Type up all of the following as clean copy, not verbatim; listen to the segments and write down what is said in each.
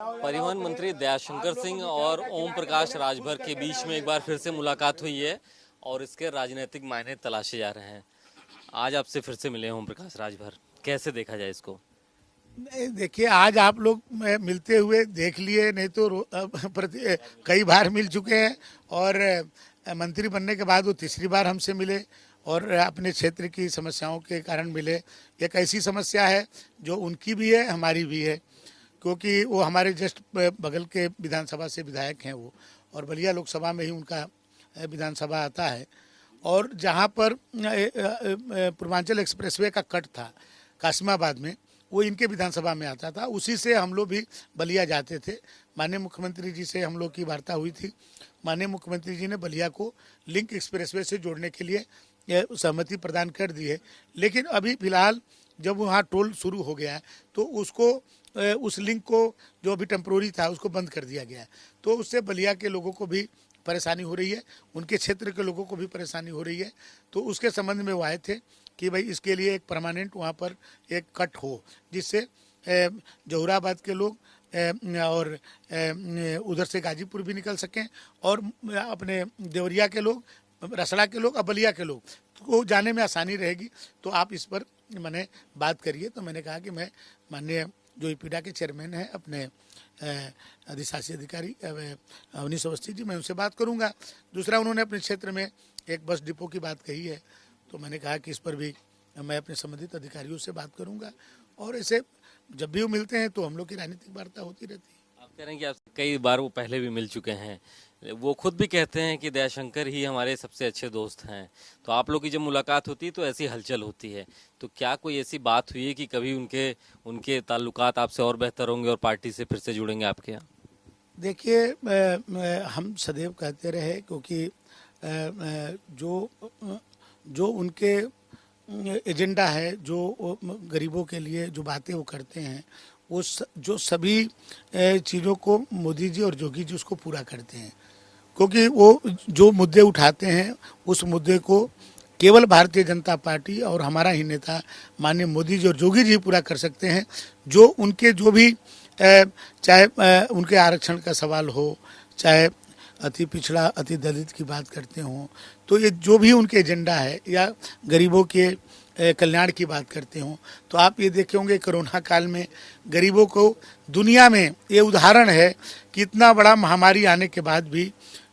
परिवहन मंत्री दयाशंकर सिंह और ओम प्रकाश राजभर के बीच में एक बार फिर से मुलाकात हुई है और इसके राजनीतिक मायने तलाशे जा रहे हैं। आज आपसे फिर से मिले ओम प्रकाश राजभर, कैसे देखा जाए इसको? देखिए, आज आप लोग मिलते हुए देख लिए, नहीं तो कई बार मिल चुके हैं और मंत्री बनने के बाद वो तीसरी बार हमसे मिले और अपने क्षेत्र की समस्याओं के कारण मिले। एक ऐसी समस्या है जो उनकी भी है, हमारी भी है, क्योंकि वो हमारे जस्ट बगल के विधानसभा से विधायक हैं वो, और बलिया लोकसभा में ही उनका विधानसभा आता है। और जहाँ पर पूर्वांचल एक्सप्रेसवे का कट था कासिमाबाद में, वो इनके विधानसभा में आता था। उसी से हम लोग भी बलिया जाते थे। माननीय मुख्यमंत्री जी से हम लोग की वार्ता हुई थी। माननीय मुख्यमंत्री जी ने बलिया को लिंक एक्सप्रेसवे से जोड़ने के लिए सहमति प्रदान कर दी है। लेकिन अभी फिलहाल जब वहाँ टोल शुरू हो गया है तो उसको उस लिंक को जो अभी टेम्प्रोरी था उसको बंद कर दिया गया है। तो उससे बलिया के लोगों को भी परेशानी हो रही है, उनके क्षेत्र के लोगों को भी परेशानी हो रही है। तो उसके संबंध में वो आए थे कि भाई इसके लिए एक परमानेंट वहाँ पर एक कट हो, जिससे जहुराबाद के लोग और उधर से गाजीपुर भी निकल सकें और अपने देवरिया के लोग, रसड़ा के लोग और बलिया के लोग को जाने में आसानी रहेगी। तो आप इस पर मैंने बात करिए। तो मैंने कहा कि मैं माननीय जो इपीडा के चेयरमैन हैं अपने अधिशासी अधिकारी अवनीश अवस्थी जी, मैं उनसे बात करूंगा। दूसरा, उन्होंने अपने क्षेत्र में एक बस डिपो की बात कही है, तो मैंने कहा कि इस पर भी मैं अपने संबंधित अधिकारियों से बात करूंगा। और ऐसे जब भी वो मिलते हैं तो हम लोग की राजनीतिक वार्ता होती रहती है। आप कह रहे हैं कि आप कई बार वो पहले भी मिल चुके हैं। वो खुद भी कहते हैं कि दयाशंकर ही हमारे सबसे अच्छे दोस्त हैं। तो आप लोग की जब मुलाकात होती है तो ऐसी हलचल होती है, तो क्या कोई ऐसी बात हुई है कि कभी उनके ताल्लुकात आपसे और बेहतर होंगे और पार्टी से फिर से जुड़ेंगे आपके यहाँ? देखिए, हम सदैव कहते रहे, क्योंकि जो उनके एजेंडा है, जो गरीबों के लिए जो बातें वो करते हैं, वो जो सभी चीज़ों को मोदी जी और योगी जी उसको पूरा करते हैं। क्योंकि वो जो मुद्दे उठाते हैं उस मुद्दे को केवल भारतीय जनता पार्टी और हमारा ही नेता माननीय मोदी जी और योगी जी पूरा कर सकते हैं। जो उनके जो भी चाहे उनके आरक्षण का सवाल हो, चाहे अति पिछड़ा अति दलित की बात करते हों, तो ये जो भी उनके एजेंडा है, या गरीबों के कल्याण की बात करते हों, तो आप ये देखे होंगे कोरोना काल में गरीबों को दुनिया में ये उदाहरण है कि इतना बड़ा महामारी आने के बाद भी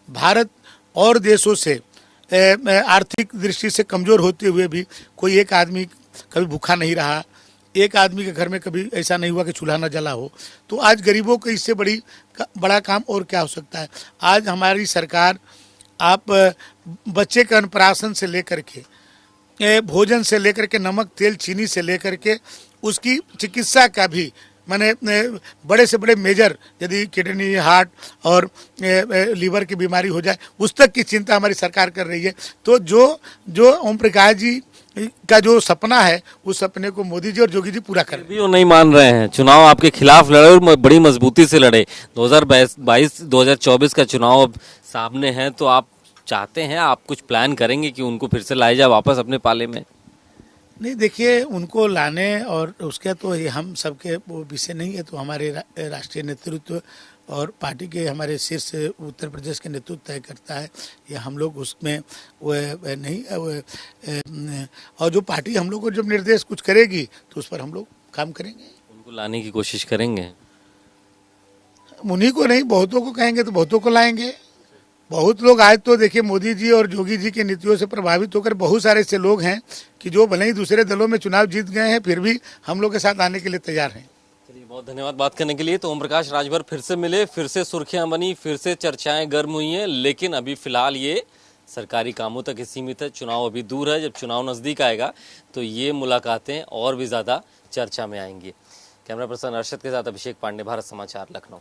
भारत और देशों से आर्थिक दृष्टि से कमज़ोर होते हुए भी कोई एक आदमी कभी भूखा नहीं रहा। एक आदमी के घर में कभी ऐसा नहीं हुआ कि चूल्हा न जला हो। तो आज गरीबों को इससे बड़ा काम और क्या हो सकता है। आज हमारी सरकार, आप बच्चे के अन्नप्राशन से लेकर के भोजन से लेकर के नमक तेल चीनी से लेकर के उसकी चिकित्सा का भी, माने बड़े से बड़े मेजर, यदि किडनी, हार्ट और लीवर की बीमारी हो जाए, उस तक की चिंता हमारी सरकार कर रही है। तो जो ओम प्रकाश जी का जो सपना है, उस सपने को मोदी जी और योगी जी पूरा कर रहे हैं। भी वो नहीं मान रहे हैं। चुनाव आपके खिलाफ लड़े और बड़ी मजबूती से लड़े। 2022-2024 का चुनाव अब सामने है, तो आप चाहते हैं, आप कुछ प्लान करेंगे कि उनको फिर से लाए जाए वापस अपने पाले में? नहीं, देखिए, उनको लाने और उसके तो ये हम सबके वो विषय नहीं है। तो हमारे राष्ट्रीय नेतृत्व और पार्टी के हमारे शीर्ष उत्तर प्रदेश के नेतृत्व तय करता है, ये हम लोग उसमें वो नहीं और जो पार्टी हम लोग को जब निर्देश कुछ करेगी तो उस पर हम लोग काम करेंगे। उनको लाने की कोशिश करेंगे? उन्हीं को नहीं, बहुतों को कहेंगे तो बहुतों को लाएंगे। बहुत लोग आज तो देखिए मोदी जी और योगी जी की नीतियों से प्रभावित होकर बहुत सारे ऐसे लोग हैं कि जो भले ही दूसरे दलों में चुनाव जीत गए हैं, फिर भी हम लोग के साथ आने के लिए तैयार हैं। चलिए, बहुत धन्यवाद बात करने के लिए। तो ओम प्रकाश राजभर फिर से मिले, फिर से सुर्खियां बनी, फिर से चर्चाएं गर्म हुई हैं। लेकिन अभी फिलहाल ये सरकारी कामों तक ही सीमित है। चुनाव अभी दूर है। जब चुनाव नजदीक आएगा तो ये मुलाकातें और भी ज्यादा चर्चा में आएंगी। कैमरा पर्सन अर्शद के साथ अभिषेक पांडे, भारत समाचार, लखनऊ।